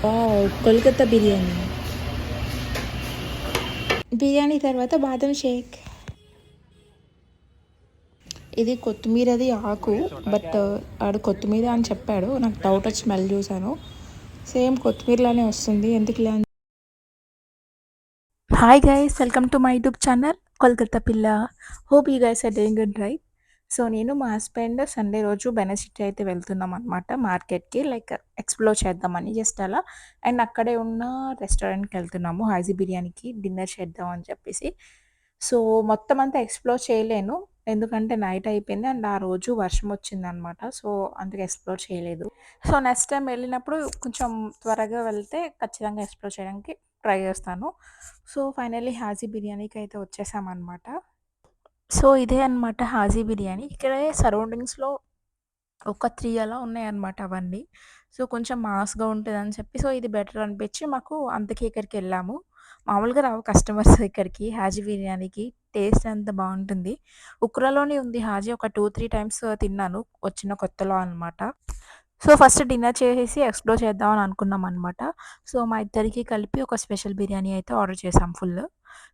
Wow! Kolkata biryani. Biryani తర్వాత బాదం షేక్. ఇది కొత్తిమీరది ఆకు. బట్ ఆడు కొత్తిమీర అని చెప్పాడు. నాకు డౌట్ వచ్చి స్మెల్ చూసాను. సేమ్ కొత్తిమీరలానే వస్తుంది. ఎందుకులే అని. Hi guys, welcome to my YouTube channel Kolkata పిల్ల. Hope you guys are doing good right. So నేను మా హస్బెండ్ సండే రోజు బెనసిటీ అయితే వెళ్తున్నాం అనమాట మార్కెట్కి, లైక్ ఎక్స్ప్లోర్ చేద్దామని జస్ట్ అలా. అండ్ అక్కడే ఉన్న రెస్టారెంట్కి వెళ్తున్నాము హాజీ బిర్యానీకి డిన్నర్ చేద్దాం అని చెప్పేసి. సో మొత్తం అంతా ఎక్స్ప్లోర్ చేయలేను, ఎందుకంటే నైట్ అయిపోయింది అండ్ ఆ రోజు వర్షం వచ్చిందనమాట. సో అందుకే ఎక్స్ప్లోర్ చేయలేదు. సో నెక్స్ట్ టైం వెళ్ళినప్పుడు కొంచెం త్వరగా వెళ్తే ఖచ్చితంగా ఎక్స్ప్లోర్ చేయడానికి ట్రై చేస్తాను. సో ఫైనల్లీ హాజీ బిర్యానీకి అయితే వచ్చేసామన్నమాట. సో ఇదే అనమాట హాజీ బిర్యానీ. ఇక్కడే సరౌండింగ్స్‌లో ఒక 3 అలా ఉన్నాయన్నమాట అవన్నీ. సో కొంచెం మాస్‌గా ఉంటదని చెప్పి, సో ఇది బెటర్ అనిపించి మాకు అందుకే ఇక్కడికెళ్ళాము. మామూలుగా రావు కస్టమర్స్ ఇక్కడికి హాజీ బిర్యానీకి. టేస్ట్ అంత బావుంటుంది. ఉక్రాలోనే ఉంది హాజీ. ఒక 2, 3 టైమ్స్ తిన్నాను వచ్చిన కొత్తలో అనమాట. సో ఫస్ట్ డిన్నర్ చేసేసి ఎక్స్‌ప్లోర్ చేద్దామని అనుకున్నామనమాట. సో మా ఇద్దరికి కలిపి ఒక స్పెషల్ బిర్యానీ అయితే ఆర్డర్ చేసాం ఫుల్.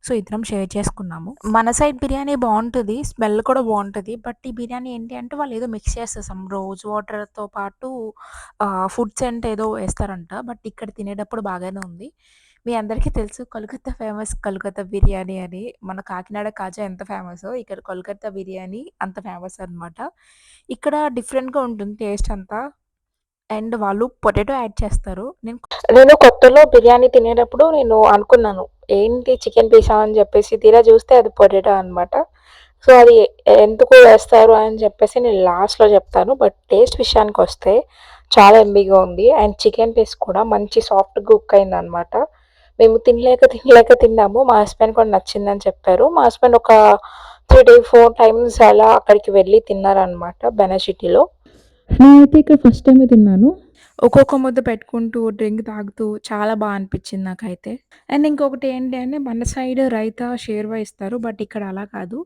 సో ఇద్దరం షేర్ చేసుకున్నాము. మన సైడ్ బిర్యానీ బావుంటది. స్మెల్ కూడా బావుంటది. బట్ ఈ బిర్యానీ ఏంటి అంటే వాళ్ళేదో మిక్స్ చేస్తారు. సమ్ రోజ్ వాటర్‌తో పాటు ఫుడ్ సెంట్ ఏదో వేస్తారంట. బట్ ఇక్కడ తినేటప్పుడు బాగానే ఉంది. మీ అందరికీ తెలుసు కోల్కతా ఫేమస్ కోల్కతా బిర్యానీ అని. మన కాకినాడ కాజా ఎంత ఫేమసో ఇక్కడ కోల్కతా బిర్యానీ అంత ఫేమస్ అనమాట. ఇక్కడ డిఫరెంట్‌గా ఉంటుంది టేస్ట్ అంతా. అండ్ వాళ్ళు పొటాటో యాడ్ చేస్తారు. నేను కొత్తలో బిర్యానీ తినేటప్పుడు నేను అనుకున్నాను, ఏంటి చికెన్ పీసా అని చెప్పేసి. తీరా చూస్తే అది పొటాటో అనమాట. సో అది ఎందుకు వేస్తారు అని చెప్పేసి నేను లాస్ట్‌లో చెప్తాను. బట్ టేస్ట్ విషయానికొస్తే చాలా యమ్మీగా ఉంది. అండ్ చికెన్ పీస్ కూడా మంచి సాఫ్ట్‌గా కుక్ అయిందనమాట. మేము తినలేక తిన్నాము. మా హస్బెండ్ కూడా నచ్చిందని చెప్పారు. మా హస్బెండ్ ఒక 4 టైమ్స్ అలా అక్కడికి వెళ్ళి తిన్నారనమాట బెనసిటీలో. నేనైతే ఇక్కడ ఫస్ట్ టైమే తిన్నాను. ఒక్కొక్క ముద్ద పెట్టుకుంటూ, డ్రింక్ తాగుతూ చాలా అనిపిచ్చింది నాకైతే. అండ్ ఇంకొకటి ఏంటి అంటే మన సైడ్ రైతా, షేర్వా ఇస్తారు. బట్ ఇక్కడ అలా కాదు.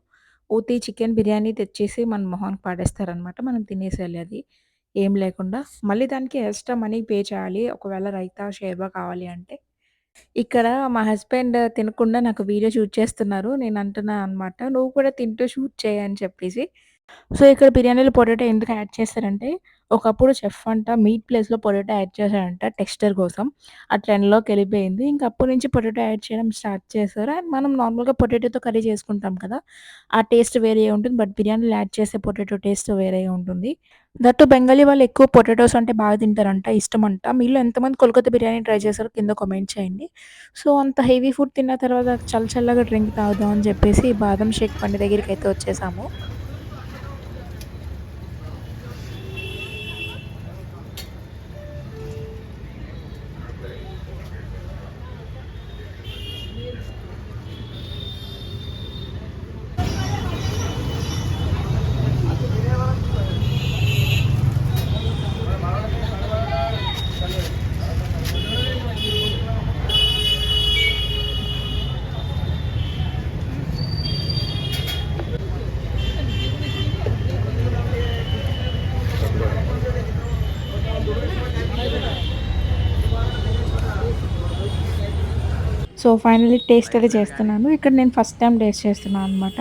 ఉత్తి చికెన్ బిర్యానీ తెచ్చేసి మన మొహానికి పడేస్తారనమాట. మనం తినేసేయాలి అది ఏం లేకుండా. మళ్ళీ దానికి ఎక్స్‌ట్రా మనీ పే చేయాలి ఒకవేళ రైతా, షేర్వా కావాలి అంటే. ఇక్కడ మా హస్బెండ్ తినకుండా నాకు వీడియో షూట్ చేస్తున్నారు. నేను అంటున్నా అనమాట, "నువ్వు కూడా తింటూ షూట్ చెయ్యి" అని చెప్పేసి. సో, ఇక్కడ బిర్యానీలో పొటాటో ఎందుకు యాడ్ చేస్తారంటే, ఒకప్పుడు చెఫ్ అంట మీట్ ప్లేస్‌లో పొటాటో యాడ్ చేశాడంట టెక్స్చర్ కోసం. ఆ ట్రెండ్‌లోకెళ్ళిపోయింది. ఇంక అప్పటి నుంచి పొటాటో యాడ్ చేయడం స్టార్ట్ చేశారు. అండ్ మనం నార్మల్‌గా పొటాటోతో కర్రీ చేసుకుంటాం కదా! ఆ టేస్ట్ వేరేగా ఉంటుంది. బట్ బిర్యానీలో యాడ్ చేసే పొటాటో టేస్ట్ వేరేగా ఉంటుంది. దట్టు బెంగాలీ వాళ్ళు ఎక్కువ పొటాటోస్ అంటే బాగా తింటారంట, ఇష్టమంట. మీలో ఎంతమంది కోల్కతా బిర్యానీ ట్రై చేశారో కింద కామెంట్ చేయండి. సో, అంత హెవీ ఫుడ్ తిన్న తర్వాత చల్లగా డ్రింక్ తాగుదాం అని చెప్పేసి బాదం షేక్ బండి దగ్గరికైతే వచ్చేసాము. సో, ఫైనల్లీ టేస్ట్ అయితే చేస్తున్నాను. ఇక్కడ నేను ఫస్ట్ టైమ్ టేస్ట్ చేస్తున్నాను అనమాట.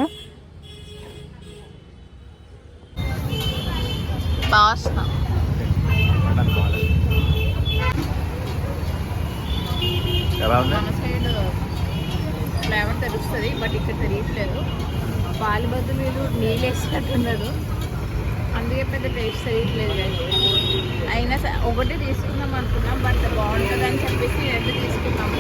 బాస్నా ఎలా ఉంది? మన సైడ్ ఫ్లేవర్ తెలుస్తుంది, బట్ ఇక్కడ తెలియట్లేదు. పాలు బదులు మీరు నీళ్ళు వేసినట్టున్నారు, అందుకే పెద్ద టేస్ట్ తెలియట్లేదు కానీ. అయినా ఒకటి తీసుకుందాం అనుకున్నాం, బట్ బాగుంటుంది అని చెప్పేసి రెండు తీసుకున్నాము.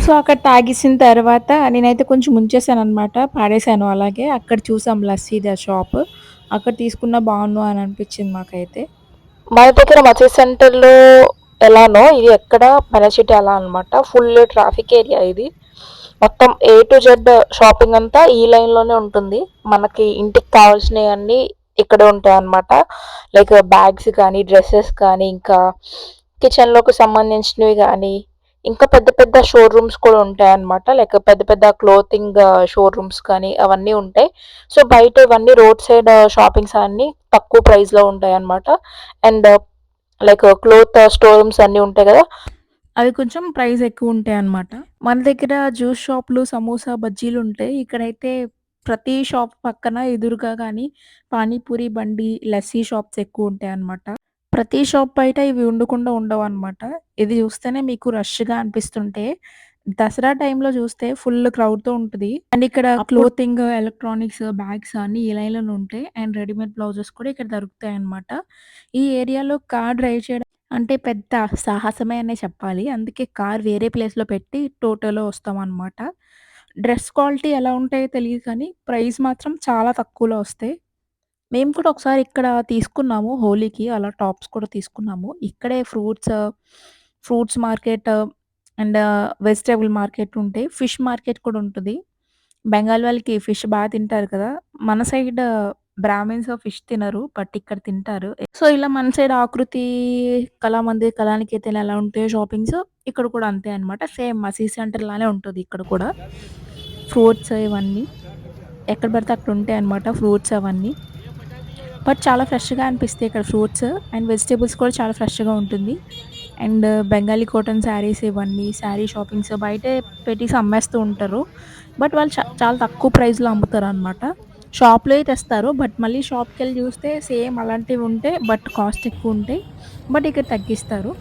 సో, అక్కడ తాగేసిన తర్వాత నేనైతే కొంచెం ఉంచేసాననమాట. పాడేసాను అలాగే. అక్కడ చూసాం లస్సీది ఆ షాప్. అక్కడ తీసుకున్న బావున్ను అని అనిపించింది మాకైతే. మన దగ్గర మసీద్ సెంటర్‌లో ఎలానో ఇది ఎక్కడ బెనసిటీ అలా అనమాట. ఫుల్ ట్రాఫిక్ ఏరియా ఇది. మొత్తం ఏ టు జెడ్ షాపింగ్ అంతా ఈ లైన్‌లోనే ఉంటుంది. మనకి ఇంటికి కావాల్సినయన్నీ ఇక్కడే ఉంటాయన్నమాట. లైక్ బ్యాగ్స్ కానీ, డ్రెసెస్ కానీ, ఇంకా కిచెన్‌లోకి సంబంధించినవి గానీ, ఇంకా పెద్ద పెద్ద షోరూమ్స్ కూడా ఉంటాయన్నమాట. లైక్ పెద్ద పెద్ద క్లోతింగ్ షోరూమ్స్ కానీ అవన్నీ ఉంటాయి. సో, బయట ఇవన్నీ రోడ్ సైడ్ షాపింగ్స్ అన్నీ తక్కువ ప్రైస్‌లో ఉంటాయన్నమాట. And like cloth store rooms అన్నీ ఉంటాయి కదా! అవి కొంచెం ప్రైస్ ఎక్కువుంటాయన్నమాట. మన దగ్గర జ్యూస్ షాపులు, సమోసా, బజ్జీలుంటాయి. ఇక్కడైతే ప్రతి షాప్ పక్కన ఎదురుగా గానీ పానీపూరి బండి, లస్సీ షాప్స్ ఎక్కువుంటాయన్నమాట. ప్రతి షాప్ బయట ఇవి ఉండకుండా ఉండవన్నమాట. ఇది చూస్తేనే మీకు రష్‌గా అనిపిస్తుంటే, దసరా టైంలో చూస్తే ఫుల్ క్రౌడ్‌తో ఉంటది. అండ్ ఇక్కడ క్లోతింగ్, ఎలక్ట్రానిక్స్, బ్యాగ్స్ అన్నీ ఈ లైన్‌లోనే ఉంటాయి. అండ్ రెడీమేడ్ బ్లౌజెస్ కూడా ఇక్కడ దొరుకుతాయన్నమాట. ఈ ఏరియాలో కార్ డ్రైవ్ చేయడం అంటే పెద్ద సాహసమే అనే చెప్పాలి. అందుకే కార్ వేరే ప్లేస్‌లో పెట్టి టోటోలో వస్తామనమాట. డ్రెస్ క్వాలిటీ ఎలా ఉంటాయో తెలీదు కానీ, ప్రైస్ మాత్రం చాలా తక్కువలో వస్తాయి. మేము కూడా ఒకసారి ఇక్కడ తీసుకున్నాము హోలీకి అలా టాప్స్ కూడా తీసుకున్నాము. ఇక్కడే fruits market and vegetable market ఉంటాయి. ఫిష్ మార్కెట్ కూడా ఉంటది. బెంగాల్ వాళ్ళకి ఫిష్ తింటారు కదా! మన సైడ్ బ్రాహ్మిన్స్ ఫిష్ తినరు. బట్ ఇక్కడ తింటారు. సో, ఇలా మన సైడ్ ఆకృతి, కళామందిర్, కళానికేతన్ ఎలా ఉంటాయో షాపింగ్స్ ఇక్కడ కూడా అంతే అన్నమాట. సేమ్ మసీద్ సెంటర్ లానే ఉంటది ఇక్కడ కూడా. ఫ్రూట్స్ ఇవన్నీ ఎక్కడ పడితే అక్కడ ఉంటాయన్నమాట ఫ్రూట్స్ అవన్నీ. బట్ చాలా ఫ్రెష్‌గా అనిపిస్తాయి ఇక్కడ ఫ్రూట్స్ అండ్ వెజిటబుల్స్ కూడా చాలా ఫ్రెష్‌గా ఉంటుంది. అండ్ బెంగాలీ కాటన్ శారీస్ ఇవన్నీ శారీ షాపింగ్స్ బయటే పెట్టేసి అమ్మేస్తూ ఉంటారు. బట్ వాళ్ళు చాలా తక్కువ ప్రైస్‌లో అమ్ముతారనమాట. షాప్‌లోయి తెస్తారు. బట్ మళ్ళీ షాప్‌కెళ్ళి చూస్తే సేమ్ అలాంటివి ఉంటాయి. బట్ కాస్ట్ ఎక్కువుంటాయి. బట్ ఇక్కడ తగ్గిస్తారు.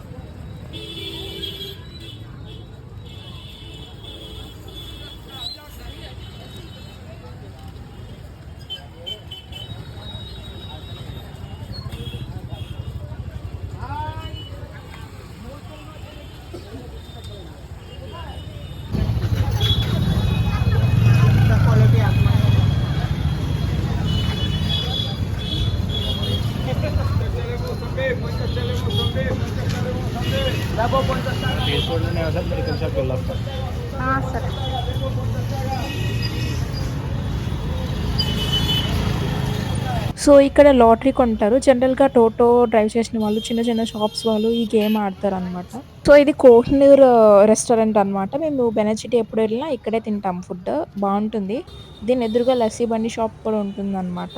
తీసుకుంటూనే వస్తారు మెడికల్ షాప్కి వెళ్ళొస్తాం. సరే. సో, ఇక్కడ లాటరీ కొంటారు. జనరల్‌గా టోటో డ్రైవ్ చేసిన వాళ్ళు, చిన్న చిన్న షాప్స్ వాళ్ళు ఈ గేమ్ ఆడతారనమాట. సో, ఇది కోహినూర్ రెస్టారెంట్ అనమాట. మేము బెనచిటీ ఎప్పుడు వెళ్ళినా ఇక్కడే తింటాం ఫుడ్. బావుంటుంది. దీని ఎదురుగా లస్సీ బండి షాప్ కూడా ఉంటుందనమాట.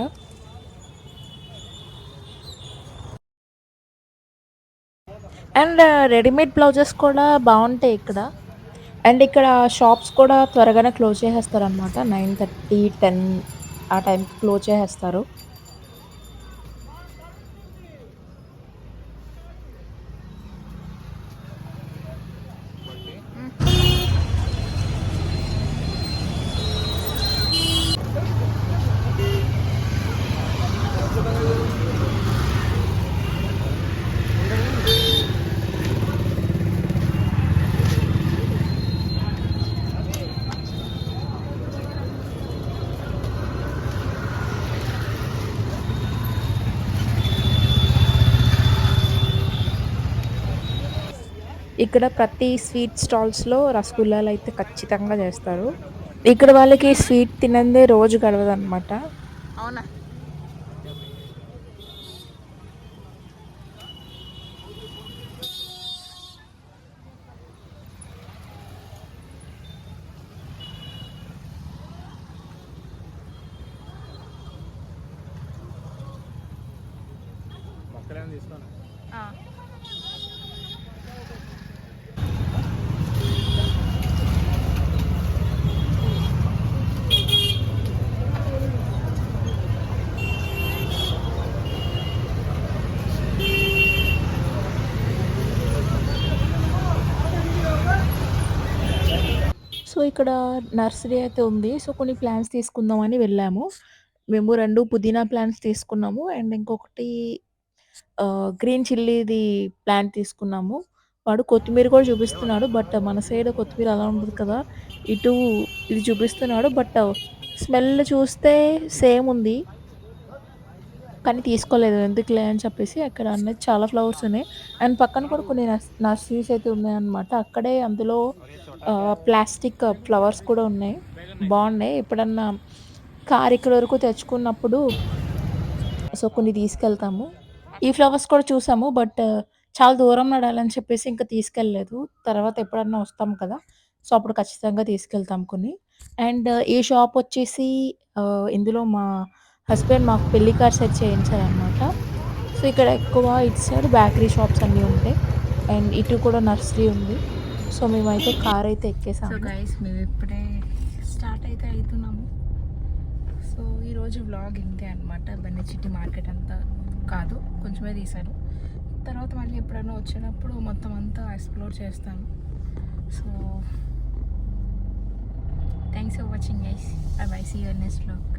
అండ్ రెడీమేడ్ బ్లౌజెస్ కూడా బావుంటాయి ఇక్కడ. అండ్ ఇక్కడ షాప్స్ కూడా త్వరగానే క్లోజ్ చేసేస్తారనమాట. 9:30, 10 ఆ టైంకి క్లోజ్ చేసేస్తారు. ఇక్కడ ప్రతి స్వీట్ స్టాల్స్‌లో రసగుల్లాలైతే ఖచ్చితంగా చేస్తారు. ఇక్కడ వాళ్ళకి స్వీట్ తినందే రోజు గడవదనమాట. అవునా? మొక్కలేమో తీసుకోండి. ఆ! సో, ఇక్కడ నర్సరీ అయితే ఉంది. సో, కొన్ని ప్లాంట్స్ తీసుకుందామని వెళ్ళాము. మేము 2 పుదీనా ప్లాంట్స్ తీసుకున్నాము. అండ్ ఇంకొకటి గ్రీన్ చిల్లీది ప్లాంట్ తీసుకున్నాము. వాడు కొత్తిమీర కూడా చూపిస్తున్నాడు. బట్ మన సైడ్ కొత్తిమీర అలా ఉండదు కదా! ఇటు ఇది చూపిస్తున్నాడు. బట్ స్మెల్ చూస్తే సేమ్ ఉంది. కానీ తీసుకోలేదు. ఎందుకులే అని చెప్పేసి అక్కడ అన్నది చాలా ఫ్లవర్స్ ఉన్నాయి. అండ్ పక్కన కూడా కొన్ని నర్సరీస్ అయితే ఉన్నాయన్నమాట. అక్కడే అందులో ప్లాస్టిక్ ఫ్లవర్స్ కూడా ఉన్నాయి. బావున్నాయి. ఎప్పుడన్నా కార్ ఇక్కడి వరకు తెచ్చుకున్నప్పుడు సో, కొన్ని తీసుకెళ్తాము. ఈ ఫ్లవర్స్ కూడా చూసాము. బట్ చాలా దూరం నడాలని చెప్పేసి ఇంకా తీసుకెళ్ళలేదు. తర్వాత ఎప్పుడన్నా వస్తాం కదా! సో, అప్పుడు ఖచ్చితంగా తీసుకెళ్తాం కొన్ని. అండ్ ఈ షాప్ వచ్చేసి ఇందులో మా హస్బెండ్ మాకు పెళ్లి కార్డ్ సెట్ చేయించారనమాట. సో ఇక్కడ ఎక్కువ ఇటు సైడ్ బేకరీ షాప్స్ అన్నీ ఉంటాయి అండ్ ఇటు కూడా నర్సరీ ఉంది. సో మేమైతే కార్ అయితే సో ఎక్కేసాము. గైస్ మేము ఇప్పుడే స్టార్ట్ అయితే అవుతున్నాము. సో ఈరోజు వ్లాగ్ ఇంతే అనమాట. బెన్నెచిట్టి మార్కెట్ అంతా కాదు, కొంచెమే తీశాను. తర్వాత మళ్ళీ ఎప్పుడైనా వచ్చినప్పుడు మొత్తం అంతా ఎక్స్ప్లోర్ చేస్తాను. So thanks for watching guys. Bye bye, see you next vlog.